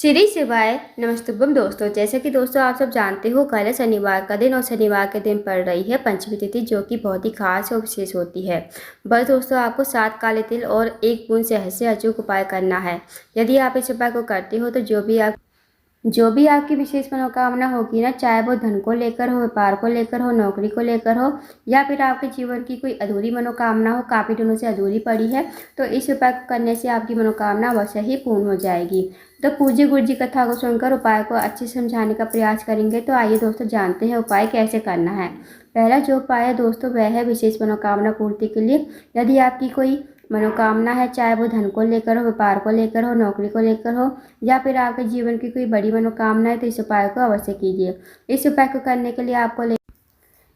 श्री शिवाय नमस्तुभ्यम दोस्तों। जैसे कि दोस्तों आप सब जानते हो, कल है शनिवार का दिन और शनिवार के दिन पड़ रही है पंचमी तिथि, जो कि बहुत ही खास और विशेष होती है। बस दोस्तों, आपको 7 काले तिल और 1 बूंद शहद से अचूक उपाय करना है। यदि आप इस उपाय को करते हो तो जो भी आपकी विशेष मनोकामना होगी ना, चाहे वो धन को लेकर हो, व्यापार को लेकर हो, नौकरी को लेकर हो, या फिर आपके जीवन की कोई अधूरी मनोकामना हो, काफ़ी दिनों से अधूरी पड़ी है, तो इस उपाय को करने से आपकी मनोकामना अवश्य ही पूर्ण हो जाएगी। तो पूज्य गुरु जी कथा को सुनकर उपाय को अच्छे से समझाने का प्रयास करेंगे। तो आइए दोस्तों, जानते हैं उपाय कैसे करना है। पहला जो उपाय है दोस्तों, वह है विशेष मनोकामना पूर्ति के लिए। यदि आपकी कोई मनोकामना है, चाहे वो धन को लेकर हो, व्यापार को लेकर हो, नौकरी को लेकर हो, या फिर आपके जीवन की कोई बड़ी मनोकामना है, तो इस उपाय को अवश्य कीजिए। इस उपाय को करने के लिए आपको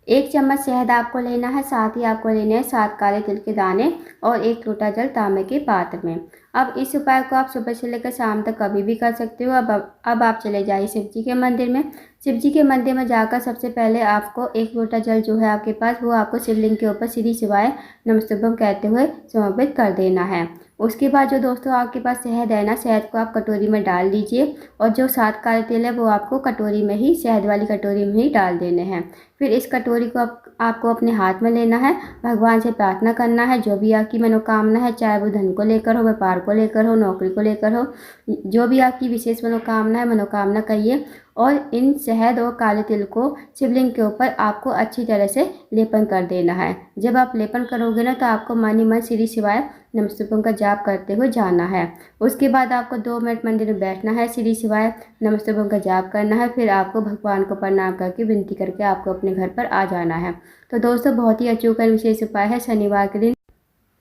1 चम्मच शहद आपको लेना है, साथ ही आपको लेने हैं 7 काले तिल के दाने और 1 लोटा जल तांबे के पात्र में। अब इस उपाय को आप सुबह से लेकर शाम तक कभी भी कर सकते हो। अब आप चले जाइए शिव जी के मंदिर में। शिव जी के मंदिर में जाकर सबसे पहले आपको 1 लोटा जल जो है आपके पास, वो आपको शिवलिंग के ऊपर श्री शिवाय नमस्तुभ्यम कहते हुए समर्पित कर देना है। उसके बाद जो दोस्तों आपके पास शहद है ना, शहद को आप कटोरी में डाल लीजिए, और जो 7 काले तिल है वो आपको कटोरी में ही, शहद वाली कटोरी में ही डाल देने हैं। फिर इस कटोरी को आपको अपने हाथ में लेना है, भगवान से प्रार्थना करना है। जो भी आपकी मनोकामना है, चाहे वो धन को लेकर हो, व्यापार को लेकर हो, नौकरी को लेकर हो, जो भी आपकी विशेष मनोकामना है, मनोकामना कहिए, और इन शहद और काले तिल को शिवलिंग के ऊपर आपको अच्छी तरह से लेपन कर देना है। जब आप लेपन करोगे ना, तो आपको मन ही मन श्री शिवाय नमस्तुभ्यम का जाप करते हुए जाना है। उसके बाद आपको 2 मिनट मंदिर में बैठना है, श्री शिवाय नमस्तुभ्यम का जाप करना है। फिर आपको भगवान को प्रणाम करके, विनती करके आपको अपने घर पर आ जाना है। तो दोस्तों, बहुत ही अचूक और विशेष उपाय है शनिवार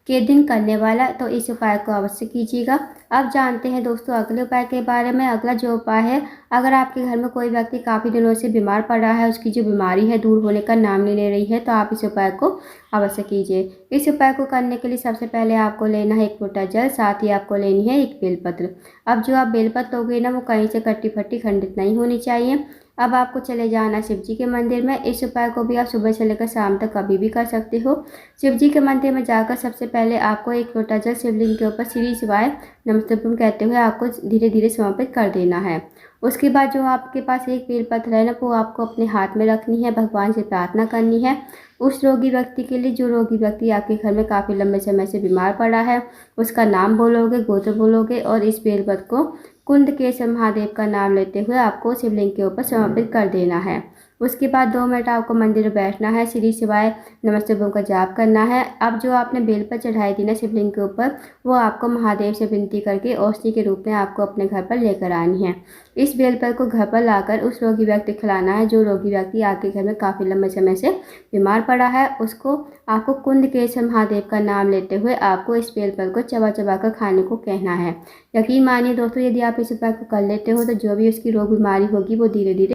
के दिन करने वाला, तो इस उपाय को अवश्य कीजिएगा। अब जानते हैं दोस्तों अगले उपाय के बारे में। अगला जो उपाय है, अगर आपके घर में कोई व्यक्ति काफ़ी दिनों से बीमार पड़ रहा है, उसकी जो बीमारी है दूर होने का नाम नहीं ले रही है, तो आप इस उपाय को अवश्य कीजिए। इस उपाय को करने के लिए सबसे पहले आपको लेना है 1 लोटा जल, साथ ही आपको लेनी है 1 बेलपत्र। अब जो आप बेलपत्र लोगे ना, वो कहीं से कट्टी फट्टी खंडित नहीं होनी चाहिए। अब आपको चले जाना शिव जी के मंदिर में। इस उपाय को भी आप सुबह से लेकर शाम तक कभी भी कर सकते हो। शिव जी के मंदिर में जाकर सबसे पहले आपको 1 लोटा जल शिवलिंग के ऊपर श्री शिवाय नमस्तुभ्यम कहते हुए आपको धीरे धीरे समर्पित कर देना है। उसके बाद जो आपके पास 1 बेलपत्र है ना, वो आपको अपने हाथ में रखनी है, भगवान से प्रार्थना करनी है उस रोगी व्यक्ति के लिए, जो रोगी व्यक्ति आपके घर में काफ़ी लंबे समय से बीमार पड़ा है। उसका नाम बोलोगे, गोत्र बोलोगे, और इस बेलपत्र को कुंदकेश्वर महादेव का नाम लेते हुए आपको शिवलिंग के ऊपर समर्पित कर देना है। उसके बाद 2 मिनट आपको मंदिर में बैठना है, श्री शिवाय नमस्तुभ्यम का जाप करना है। अब जो आपने बेलपत्र चढ़ाई थी ना शिवलिंग के ऊपर, वो आपको महादेव से विनती करके औषधि के रूप में आपको अपने घर पर लेकर आनी है। इस बेलपत्र को घर पर लाकर उस रोगी व्यक्ति को खिलाना है, जो रोगी व्यक्ति आपके घर में काफ़ी लंबे समय से बीमार पड़ा है। उसको आपको कुंदकेश्वर महादेव का नाम लेते हुए आपको इस बेलपत्र को चबा चबा कर खाने को कहना है। यकीन मानिए दोस्तों, यदि आप इस उपाय को कर लेते हो, तो जो भी उसकी रोग बीमारी होगी वो धीरे धीरे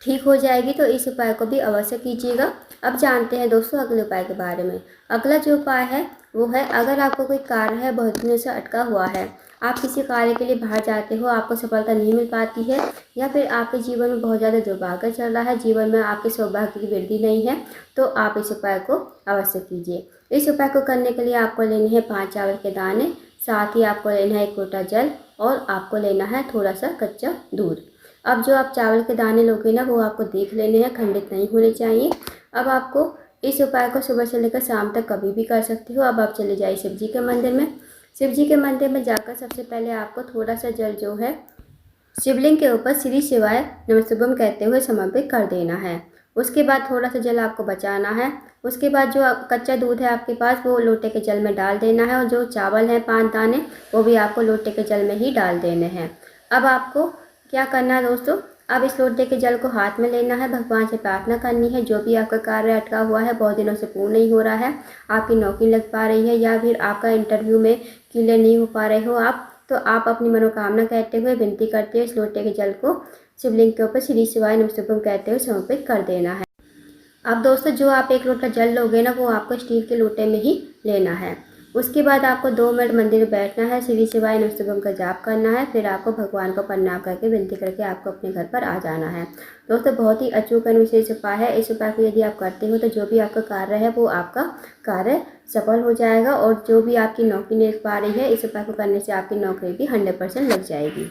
ठीक हो जाएगी। तो इस उपाय को भी अवश्य कीजिएगा। अब जानते हैं दोस्तों अगले उपाय के बारे में। अगला जो उपाय है वो है, अगर आपको कोई कार्य है बहुत दिनों से अटका हुआ है, आप किसी कार्य के लिए बाहर जाते हो, आपको सफलता नहीं मिल पाती है, या फिर आपके जीवन में बहुत ज़्यादा दुर्भाग्य चल रहा है, जीवन में आपके सौभाग्य की वृद्धि नहीं है, तो आप इस उपाय को अवश्य कीजिए। इस उपाय को करने के लिए आपको लेने हैं 5 चावल के दाने, साथ ही आपको लेना है 1 लोटा जल, और आपको लेना है थोड़ा सा कच्चा दूध। अब जो आप चावल के दाने लोगे ना, वो आपको देख लेने हैं, खंडित नहीं होने चाहिए। अब आपको इस उपाय को सुबह से लेकर शाम तक कभी भी कर सकते हो। अब आप चले जाइए शिव जी के मंदिर में। शिव जी के मंदिर में जाकर सबसे पहले आपको थोड़ा सा जल जो है शिवलिंग के ऊपर श्री शिवाय नमस्तुभ्यम कहते हुए समर्पित कर देना है। उसके बाद थोड़ा सा जल आपको बचाना है। उसके बाद जो कच्चा दूध है आपके पास, वो लोटे के जल में डाल देना है, और जो चावल हैं 5 दाने, वो भी आपको लोटे के जल में ही डाल देने हैं। अब आपको क्या करना है दोस्तों, अब इस लोटे के जल को हाथ में लेना है, भगवान से प्रार्थना करनी है। जो भी आपका कार्य अटका हुआ है, बहुत दिनों से पूर्ण नहीं हो रहा है, आपकी नौकरी लग पा रही है, या फिर आपका इंटरव्यू में क्लियर नहीं हो पा रहे हो आप, तो आप अपनी मनोकामना कहते हुए, विनती करते हुए इस लोटे के जल को शिवलिंग के ऊपर श्री शिवाय नमस्तुभ्यम कहते हुए समर्पित कर देना है। अब दोस्तों, जो आप 1 लोटा जल लोगे ना, वो आपको स्टील के लोटे में ही लेना है। उसके बाद आपको 2 मिनट मंदिर में बैठना है, श्री शिवाय नमस्तुभ्यम का जाप करना है। फिर आपको भगवान को प्रणाम करके, विनती करके आपको अपने घर पर आ जाना है। दोस्तों, बहुत ही अचूक और विशेष उपाय है। इस उपाय को यदि आप करते हो, तो जो भी आपका कार्य है वो आपका कार्य सफल हो जाएगा, और जो भी आपकी नौकरी नहीं लग पा रही है, इस उपाय को करने से आपकी नौकरी भी 100% लग जाएगी।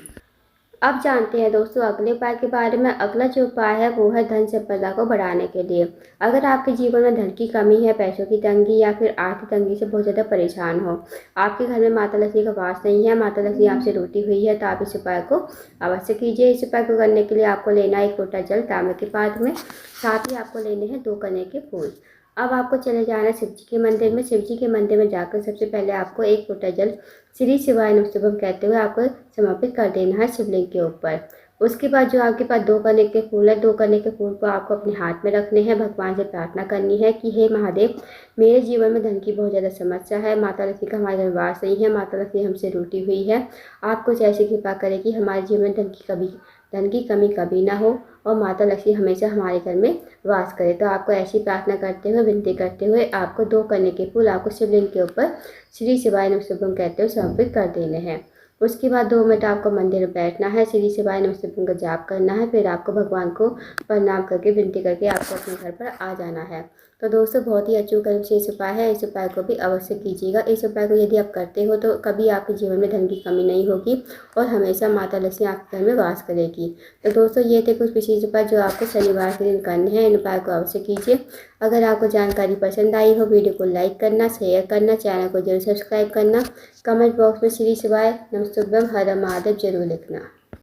अब जानते हैं दोस्तों अगले उपाय के बारे में। अगला जो उपाय है वो है धन संपदा को बढ़ाने के लिए। अगर आपके जीवन में धन की कमी है, पैसों की तंगी या फिर आर्थिक तंगी से बहुत ज़्यादा परेशान हो, आपके घर में माता लक्ष्मी का वास नहीं है, माता लक्ष्मी आपसे रूठी हुई है, तो आप इस उपाय को अवश्य कीजिए। इस उपाय को करने के लिए आपको लेना है 1 लोटा जल तांबे के पात्र में, साथ ही आपको लेने हैं 2 कनेर के फूल। अब आपको चले जाना है शिव जी के मंदिर में। शिव जी के मंदिर में जाकर सबसे पहले आपको 1 लोटा जल श्री शिवाय नमस्तुभ्यम कहते हुए आपको समर्पित कर देना है शिवलिंग के ऊपर। उसके बाद जो आपके पास 2 कनेर के फूल है, 2 कनेर के फूल को आपको अपने हाथ में रखने हैं। भगवान से प्रार्थना करनी है कि हे महादेव, मेरे जीवन में धन की बहुत ज़्यादा समस्या है, माता लक्ष्मी का हमारे घर में वास नहीं है, माता लक्ष्मी हमसे रूठी हुई है। आप कुछ ऐसी कृपा करें कि हमारे जीवन में धन की कमी कभी ना हो और माता लक्ष्मी हमेशा हमारे घर में वास करे। तो आपको ऐसी प्रार्थना करते हुए, विनती करते हुए आपको 2 कनेर के फूल आपको शिवलिंग के ऊपर श्री शिवाय नमस्तुभ्यम कहते हुए समर्पित कर देने हैं। उसके बाद 2 मिनट आपको मंदिर में बैठना है, श्री शिवाय नमस्तुभ्यम का जाप करना है, फिर आपको भगवान को प्रणाम करके विनती करके आपको अपने घर पर आ जाना है। तो दोस्तों बहुत ही अचूक विशेष उपाय है, इस उपाय को भी अवश्य कीजिएगा। इस उपाय को यदि आप करते हो तो कभी आपके जीवन में धन की कमी नहीं होगी और हमेशा माता लक्ष्मी आपके घर में वास करेगी। तो दोस्तों ये थे कुछ विशेष उपाय जो आपको शनिवार के दिन करने हैं। इन उपाय को अवश्य कीजिए। अगर आपको जानकारी पसंद आई हो, वीडियो को लाइक करना, शेयर करना, चैनल को जरूर सब्सक्राइब करना, कमेंट बॉक्स में श्री शिवाय नमस्तुभ्यम हर हर महादेव जरूर लिखना।